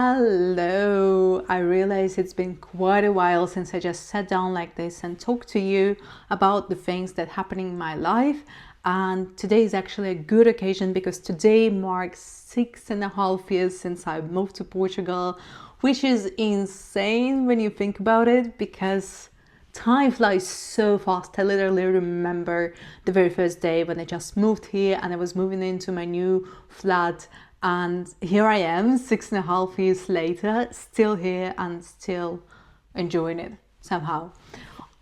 Hello! I realize it's been quite a while since I just sat down like this and talked to you about the things that happen in my life. And today is actually a good occasion because today marks 6.5 years since I moved to Portugal, which is insane when you think about it because time flies so fast. I literally remember the very first day when I just moved here and I was moving into my new flat. And here I am, 6.5 years later, still here and still enjoying it somehow.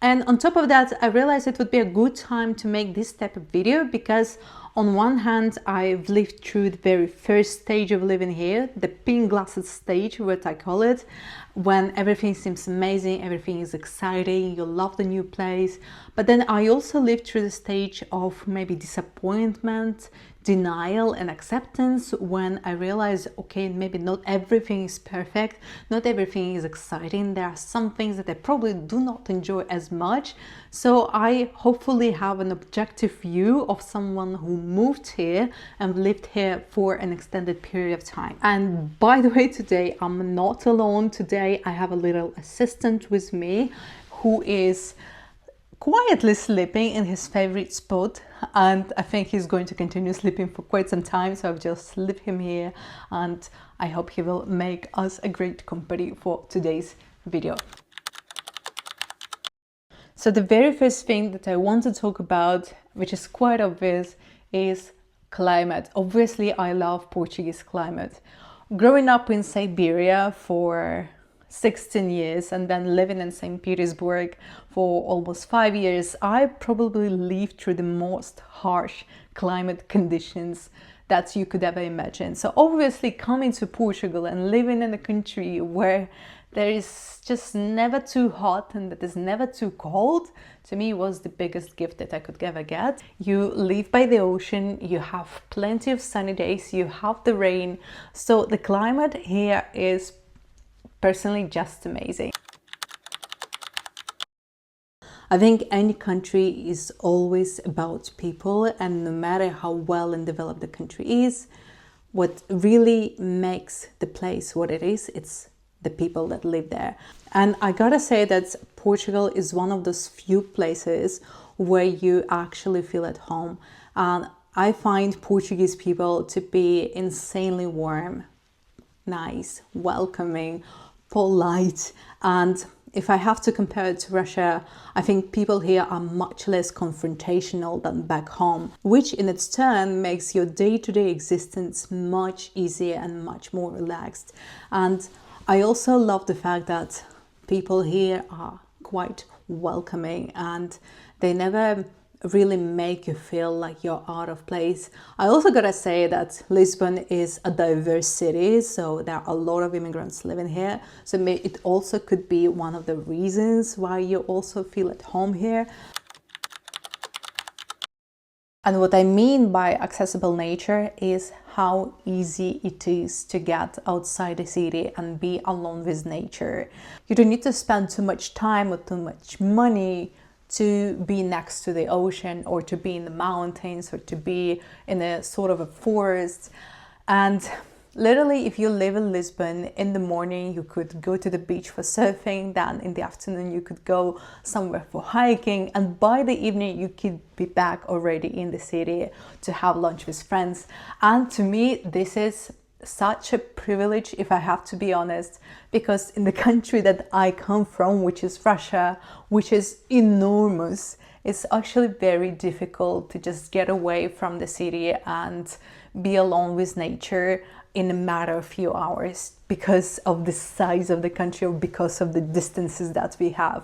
And on top of that, I realized it would be a good time to make this type of video because on one hand, I've lived through the very first stage of living here, the pink glasses stage, what I call it, when everything seems amazing, everything is exciting, you love the new place. But then I also lived through the stage of maybe disappointment, denial and acceptance when I realized, okay, maybe not everything is perfect, not everything is exciting. There are some things that I probably do not enjoy as much. So I hopefully have an objective view of someone who moved here and lived here for an extended period of time. And by the way, today I'm not alone. Today I have a little assistant with me who is quietly sleeping in his favorite spot, and I think he's going to continue sleeping for quite some time, so I've just left him here and I hope he will make us a great company for today's video. So the very first thing that I want to talk about, which is quite obvious, is climate. Obviously I love Portuguese climate. Growing up in Siberia for 16 years and then living in St. Petersburg for almost 5 years, I probably lived through the most harsh climate conditions that you could ever imagine. So obviously coming to Portugal and living in a country where there is just never too hot and that is never too cold, to me was the biggest gift that I could ever get. You live by the ocean, you have plenty of sunny days, you have the rain, so the climate here is personally just amazing. I think any country is always about people, and no matter how well and developed the country is, what really makes the place what it is, it's the people that live there. And I gotta say that Portugal is one of those few places where you actually feel at home. And I find Portuguese people to be insanely warm, nice, welcoming, polite. And if I have to compare it to Russia, I think people here are much less confrontational than back home, which in its turn makes your day-to-day existence much easier and much more relaxed. And I also love the fact that people here are quite welcoming and they never really make you feel like you're out of place. I also gotta say that Lisbon is a diverse city, so there are a lot of immigrants living here, so it also could be one of the reasons why you also feel at home here. And what I mean by accessible nature is how easy it is to get outside the city and be alone with nature. You don't need to spend too much time or too much money to be next to the ocean or to be in the mountains or to be in a sort of a forest. And literally, if you live in Lisbon, in the morning you could go to the beach for surfing, then in the afternoon you could go somewhere for hiking, and by the evening you could be back already in the city to have lunch with friends. And to me, this is such a privilege, if I have to be honest, because in the country that I come from, which is Russia, which is enormous, it's actually very difficult to just get away from the city and be alone with nature in a matter of few hours because of the size of the country or because of the distances that we have.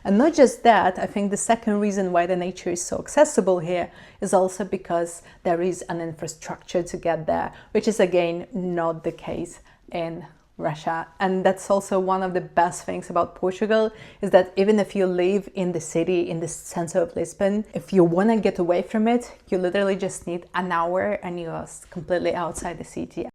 And not just that, I think the second reason why the nature is so accessible here is also because there is an infrastructure to get there, which is again not the case in Russia. And that's also one of the best things about Portugal, is that even if you live in the city, in the center of Lisbon, if you want to get away from it, you literally just need an hour and you're completely outside the city.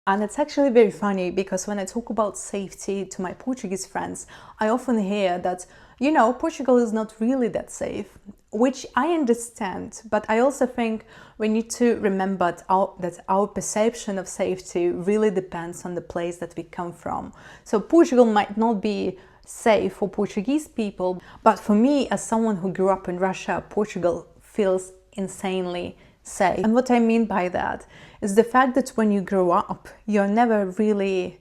And it's actually very funny because when I talk about safety to my Portuguese friends, I often hear that, you know, Portugal is not really that safe. which I understand, but I also think we need to remember that our perception of safety really depends on the place that we come from. So Portugal might not be safe for Portuguese people, but for me, as someone who grew up in Russia, Portugal feels insanely safe. And what I mean by that is the fact that when you grow up, you're never really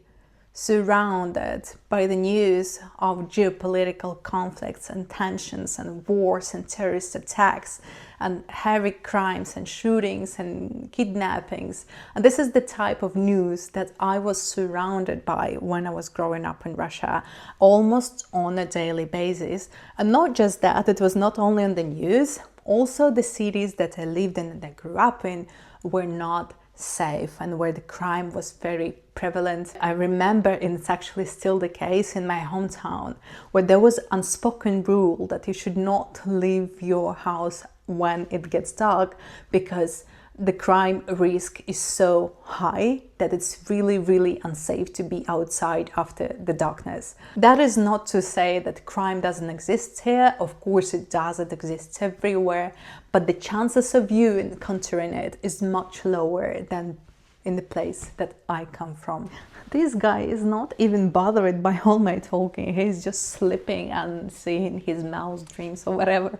surrounded by the news of geopolitical conflicts and tensions and wars and terrorist attacks and horrific crimes and shootings and kidnappings. And this is the type of news that I was surrounded by when I was growing up in Russia, almost on a daily basis. And not just that, it was not only on the news, also the cities that I lived in and I grew up in were not safe and where the crime was very prevalent. I remember, and it's actually still the case in my hometown, where there was unspoken rule that you should not leave your house when it gets dark because the crime risk is so high that it's really, really unsafe to be outside after the darkness. That is not to say that crime doesn't exist here. Of course it does, it exists everywhere, but the chances of you encountering it is much lower than in the place that I come from. This guy is not even bothered by all my talking. He's just sleeping and seeing his mouse dreams or whatever.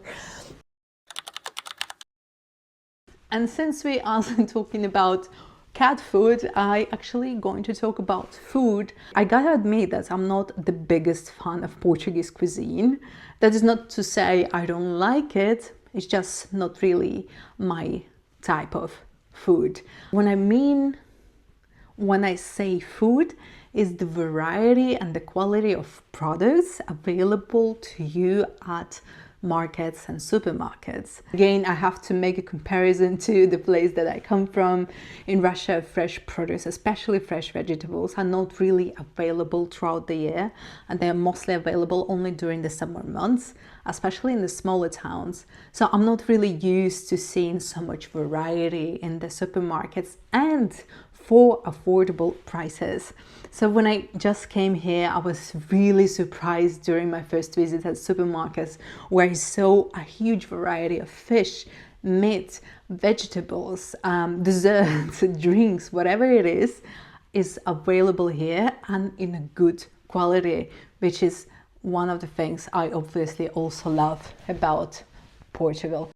And since we are talking about cat food, I actually going to talk about food. I gotta admit that I'm not the biggest fan of Portuguese cuisine. That is not to say I don't like it, it's just not really my type of food. When I say food, is the variety and the quality of products available to you at markets and supermarkets. Again, I have to make a comparison to the place that I come from. In Russia, fresh produce, especially fresh vegetables, are not really available throughout the year, and they are mostly available only during the summer months, especially in the smaller towns. So I'm not really used to seeing so much variety in the supermarkets and for affordable prices. So when I just came here, I was really surprised during my first visit at supermarkets, where I saw a huge variety of fish, meat, vegetables, desserts, drinks, whatever it is available here and in a good quality, which is one of the things I obviously also love about Portugal.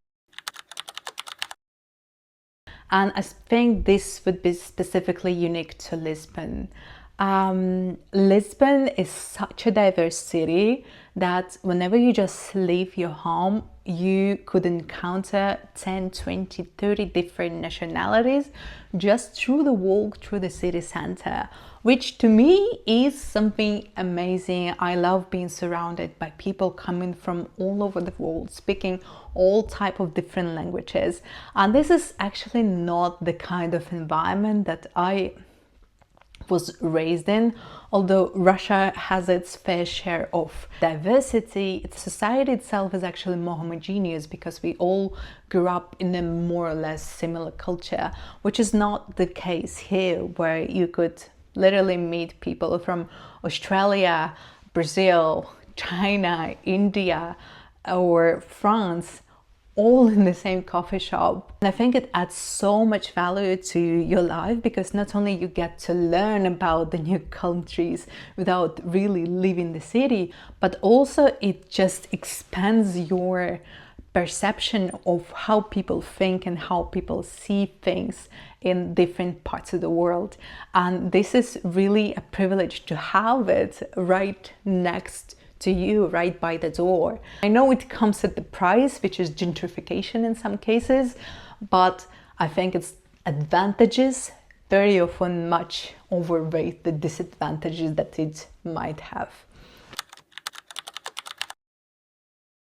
And I think this would be specifically unique to Lisbon. Lisbon is such a diverse city that whenever you just leave your home, you could encounter 10, 20, 30 different nationalities just through the walk through the city center, which to me is something amazing. I love being surrounded by people coming from all over the world, speaking all type of different languages. And this is actually not the kind of environment that I was raised in. Although Russia has its fair share of diversity, its society itself is actually more homogeneous because we all grew up in a more or less similar culture, which is not the case here, where you could literally meet people from Australia, Brazil, China, India, or France, all in the same coffee shop. And I think it adds so much value to your life, because not only you get to learn about the new countries without really leaving the city, but also it just expands your perception of how people think and how people see things in different parts of the world. And this is really a privilege to have it right next to you, right by the door. I know it comes at the price, which is gentrification in some cases, but I think its advantages very often much overweight the disadvantages that it might have.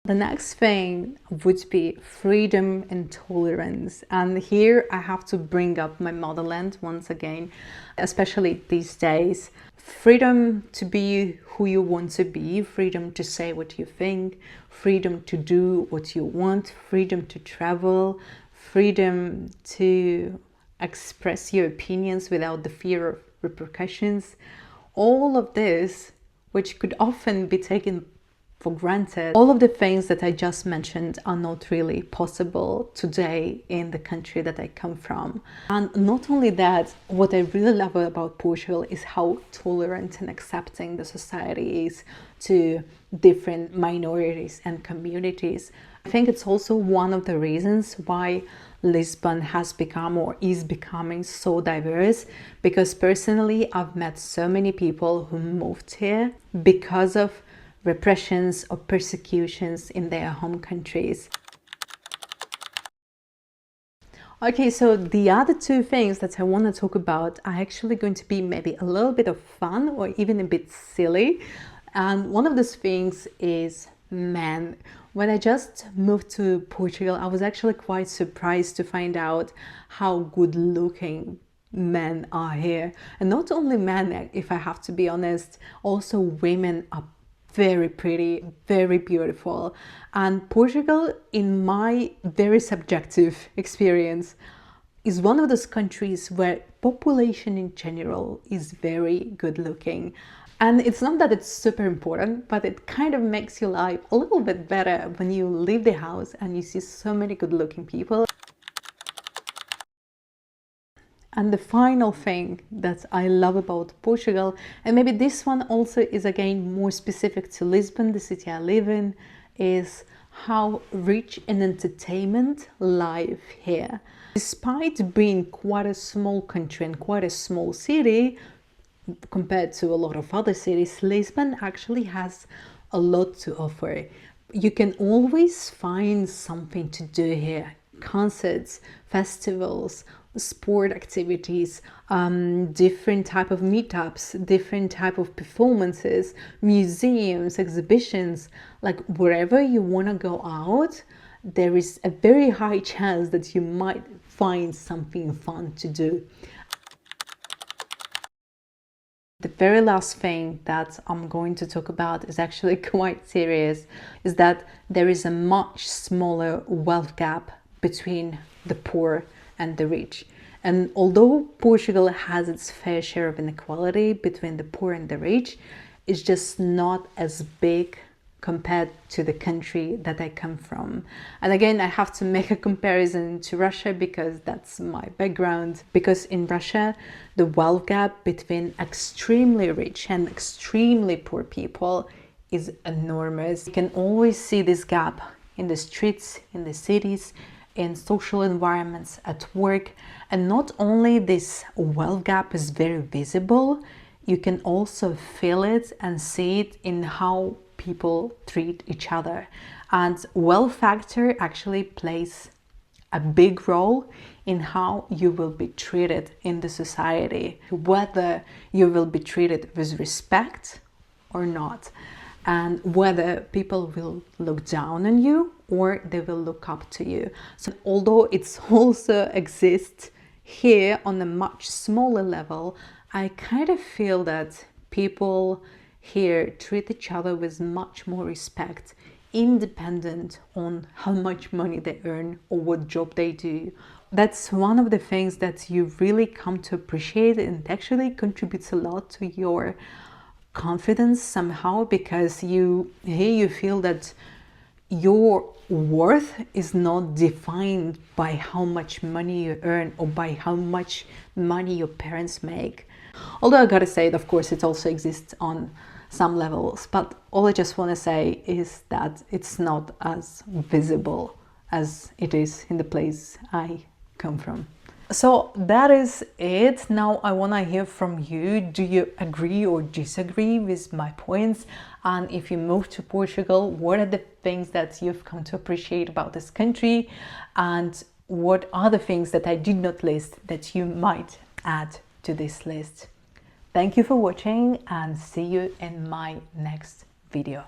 The next thing would be freedom and tolerance. And here I have to bring up my motherland once again, especially these days. Freedom to be who you want to be, freedom to say what you think, freedom to do what you want, freedom to travel, freedom to express your opinions without the fear of repercussions. All of this, which could often be taken for granted. All of the things that I just mentioned are not really possible today in the country that I come from. And not only that, what I really love about Portugal is how tolerant and accepting the society is to different minorities and communities. I think it's also one of the reasons why Lisbon has become or is becoming so diverse, because personally I've met so many people who moved here because of repressions or persecutions in their home countries. Okay, so the other two things that I want to talk about are actually going to be maybe a little bit of fun or even a bit silly. And one of those things is men. When I just moved to Portugal, I was actually quite surprised to find out how good looking men are here. And not only men, if I have to be honest, also women are very pretty, very beautiful. And Portugal, in my very subjective experience, is one of those countries where population in general is very good looking. And it's not that it's super important, but it kind of makes your life a little bit better when you leave the house and you see so many good looking people. And the final thing that I love about Portugal, and maybe this one also is again more specific to Lisbon, the city I live in, is how rich in entertainment life here. Despite being quite a small country and quite a small city, compared to a lot of other cities, Lisbon actually has a lot to offer. You can always find something to do here. Concerts, festivals, sport activities, different type of meetups, different type of performances, museums, exhibitions. Like wherever you want to go out, there is a very high chance that you might find something fun to do. The very last thing that I'm going to talk about is actually quite serious, is that there is a much smaller wealth gap between the poor and the rich. And although Portugal has its fair share of inequality between the poor and the rich, it's just not as big compared to the country that I come from. And again, I have to make a comparison to Russia because that's my background. Because in Russia, the wealth gap between extremely rich and extremely poor people is enormous. You can always see this gap in the streets, in the cities, in social environments, at work. And not only this wealth gap is very visible, you can also feel it and see it in how people treat each other. And wealth factor actually plays a big role in how you will be treated in the society, whether you will be treated with respect or not, and whether people will look down on you or they will look up to you. So although it's also exists here on a much smaller level, I kind of feel that people here treat each other with much more respect, independent on how much money they earn or what job they do. That's one of the things that you really come to appreciate, and actually contributes a lot to your confidence somehow, because you feel that your worth is not defined by how much money you earn or by how much money your parents make. Although I gotta say, of course, it also exists on some levels, but all I just want to say is that it's not as visible as it is in the place I come from. So that is it. Now I want to hear from you. Do you agree or disagree with my points? And if you move to Portugal, what are the things that you've come to appreciate about this country? And what are the things that I did not list that you might add to this list? Thank you for watching, and see you in my next video.